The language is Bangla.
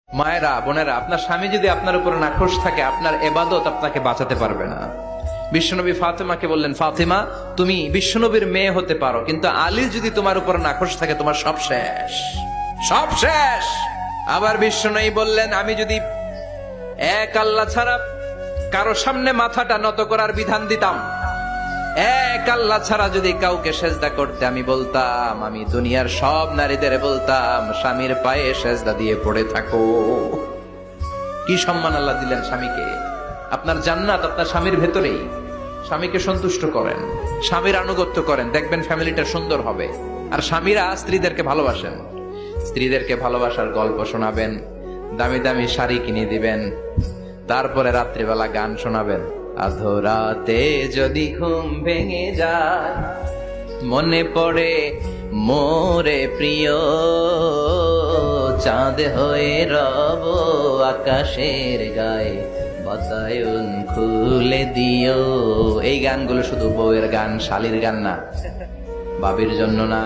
মায়েরা, বোনেরা, আপনার স্বামী যদি আপনার উপর নাখোশ থাকে, আপনার এবাদত আপনাকে বাঁচাতে পারবে না। বিশ্বনবী ফাতেমাকে বললেন, ফাতেমা তুমি বিশ্বনবীর মেয়ে হতে পারো, কিন্তু আলী যদি তোমার উপর নাখোশ থাকে তোমার সব শেষ, সব শেষ। আবার বিশ্বনবী বললেন, আমি যদি এক আল্লাহ ছাড়া কারো সামনে মাথাটা নত করার বিধান দিতাম, এক আল্লাহ ছাড়া যদি কাউকে সেজদা করতে আমি বলতাম, আমি দুনিয়ার সব নারীদের বলতাম স্বামীর পায়ে সেজদা দিয়ে পড়ে থাকো। কি সম্মান আল্লাহ দিলেন স্বামীকে। আপনার জান্নাত আপনার স্বামীর ভেতরেই। স্বামীকে সন্তুষ্ট করেন, স্বামীর আনুগত্য করেন, দেখবেন ফ্যামিলিটা সুন্দর হবে। আর স্বামীরা স্ত্রীদেরকে ভালোবাসেন, স্ত্রীদেরকে ভালোবাসার গল্প শোনাবেন, দামি দামি শাড়ি কিনে দিবেন, তারপরে রাত্রিবেলা গান শোনাবেন। আধরাতে যদি ঘুম ভেঙে যায়, মনে পড়ে মোরে প্রিয়, চাঁদ হয়ে রব আকাশের গায়ে, বাতায়ন খুলে দিও। এই গানগুলো শুধু বউয়ের গান, শালীর গান না, বাবির জন্য না।